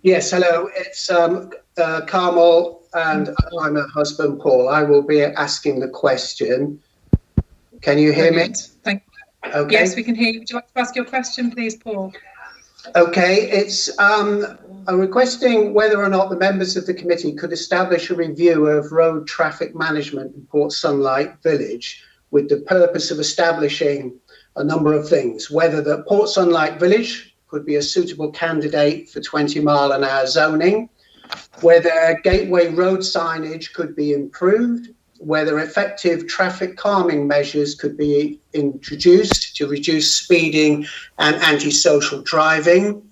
Yes, hello. It's Carmel, and I'm her husband, Paul. I will be asking the question. Can you hear me? Thank you. Okay. Yes, we can hear you. Would you like to ask your question, please, Paul? Okay, it's I'm requesting whether or not the members of the committee could establish a review of road traffic management in Port Sunlight Village with the purpose of establishing a number of things, whether the Port Sunlight Village could be a suitable candidate for 20-mile-an-hour zoning, whether gateway road signage could be improved, whether effective traffic calming measures could be introduced to reduce speeding and antisocial driving,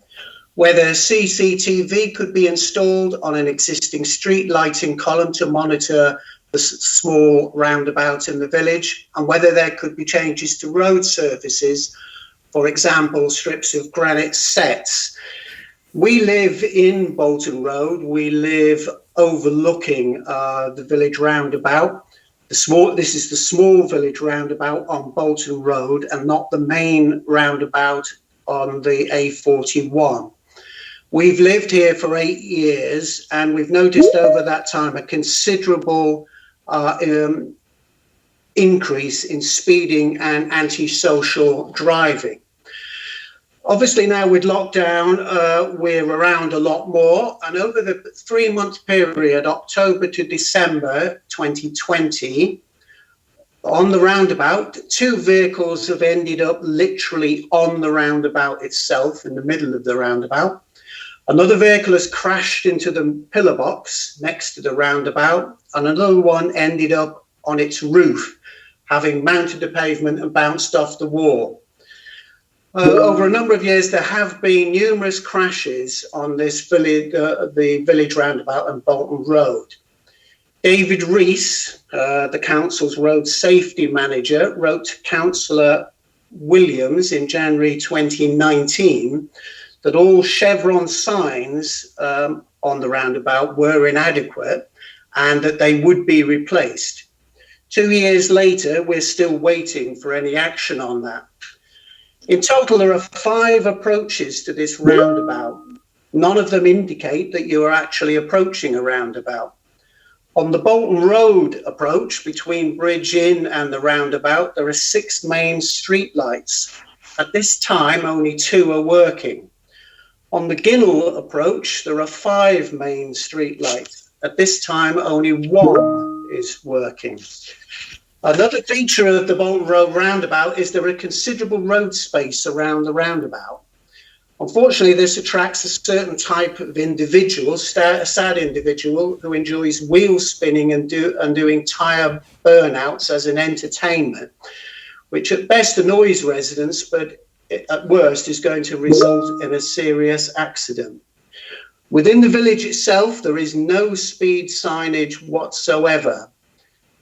whether CCTV could be installed on an existing street lighting column to monitor the small roundabout in the village, and whether there could be changes to road surfaces, for example, strips of granite sets. We live in Bolton Road. We live overlooking the village roundabout. This is the small village roundabout on Bolton Road and not the main roundabout on the A41. We've lived here for 8 years, and we've noticed over that time a considerable increase in speeding and antisocial driving. Obviously, now with lockdown, we're around a lot more. And over the 3-month period, October to December 2020, on the roundabout, 2 vehicles have ended up literally on the roundabout itself, in the middle of the roundabout. Another vehicle has crashed into the pillar box next to the roundabout, and another one ended up on its roof, having mounted the pavement and bounced off the wall. Over a number of years, there have been numerous crashes on this village, the village roundabout and Bolton Road. David Rees, the council's road safety manager, wrote to Councillor Williams in January 2019 that all chevron signs on the roundabout were inadequate and that they would be replaced. 2 years later, we're still waiting for any action on that. In total, there are 5 approaches to this roundabout. None of them indicate that you are actually approaching a roundabout. On the Bolton Road approach between Bridge Inn and the roundabout, there are 6 main street lights. At this time, only 2 are working. On the Cllr approach, there are 5 main street lights. At this time, only 1 is working. Another feature of the Bolton Road roundabout is there are considerable road space around the roundabout. Unfortunately, this attracts a certain type of individual, a sad individual, who enjoys wheel spinning and doing tyre burnouts as an entertainment, which at best annoys residents, but at worst is going to result in a serious accident. Within the village itself, there is no speed signage whatsoever.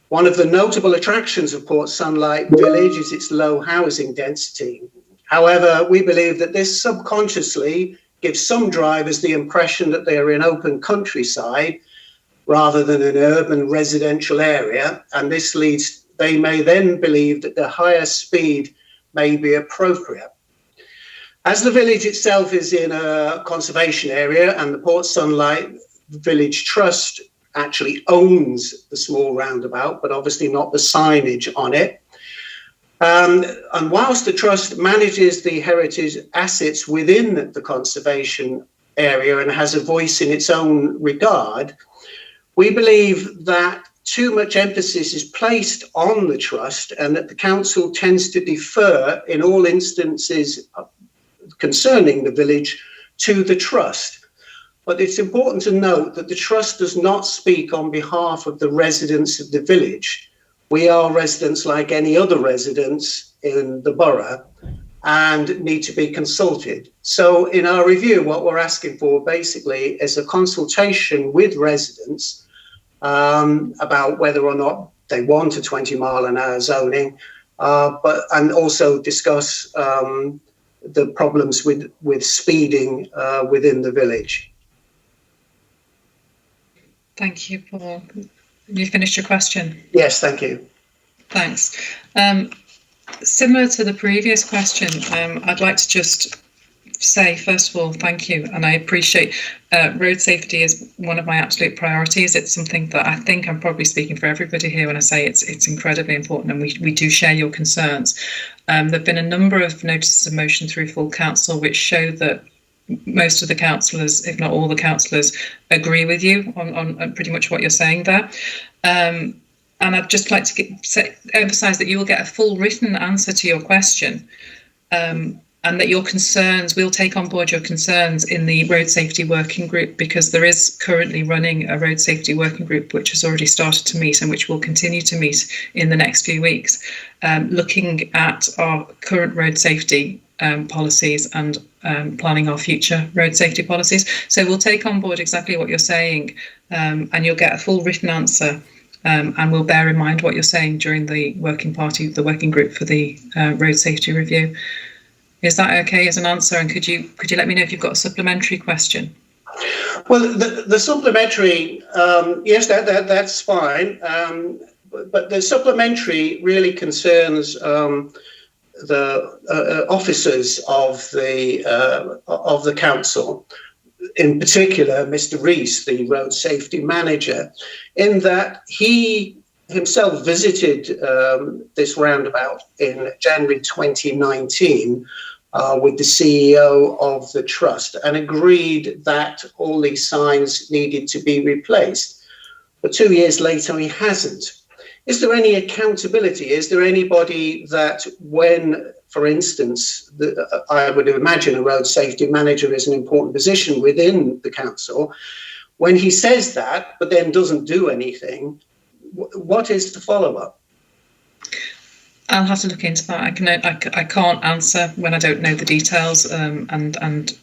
One of the notable attractions of Port Sunlight Village is its low housing density. However, we believe that this subconsciously gives some drivers the impression that they are in open countryside rather than an urban residential area, and this leads, they may then believe that the higher speed may be appropriate. As the village itself is in a conservation area and the Port Sunlight Village Trust actually owns the small roundabout, but obviously not the signage on it. And whilst the trust manages the heritage assets within the conservation area and has a voice in its own regard, we believe that too much emphasis is placed on the trust and that the council tends to defer in all instances concerning the village to the trust. But it's important to note that the trust does not speak on behalf of the residents of the village. We are residents like any other residents in the borough and need to be consulted. So in our review, what we're asking for basically is a consultation with residents about whether or not they want a 20-mile-an-hour zoning, and also discuss the problems with speeding within the village. Thank you, Paul. You finished your question? Yes, thank you. Thanks. Similar to the previous question, I'd like to just say, first of all, thank you. And I appreciate road safety is one of my absolute priorities. It's something that I think I'm probably speaking for everybody here when I say it's incredibly important, and we do share your concerns. There have been a number of notices of motion through full council which show that most of the councillors, if not all the councillors, agree with you on pretty much what you're saying there. And I'd just like to emphasise that you will get a full written answer to your question, and that your concerns, we'll take on board your concerns in the road safety working group, because there is currently running a road safety working group which has already started to meet and which will continue to meet in the next few weeks, looking at our current road safety policies and planning our future road safety policies. So we'll take on board exactly what you're saying, and you'll get a full written answer, and we'll bear in mind what you're saying during the working group for the road safety review. Is that okay as an answer? And could you let me know if you've got a supplementary question? Well, the supplementary, yes, that's fine. But the supplementary really concerns the officers of the council, in particular Mr. Rees, the road safety manager, in that he himself visited this roundabout in January 2019 with the CEO of the trust, and agreed that all these signs needed to be replaced. But 2 years later, he hasn't. Is there any accountability? Is there anybody that when, for instance, I would imagine a road safety manager is an important position within the council, when he says that but then doesn't do anything, what is the follow-up? I'll have to look into that. I can't answer when I don't know the details, and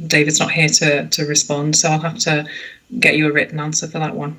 David's not here to respond, so I'll have to get you a written answer for that one.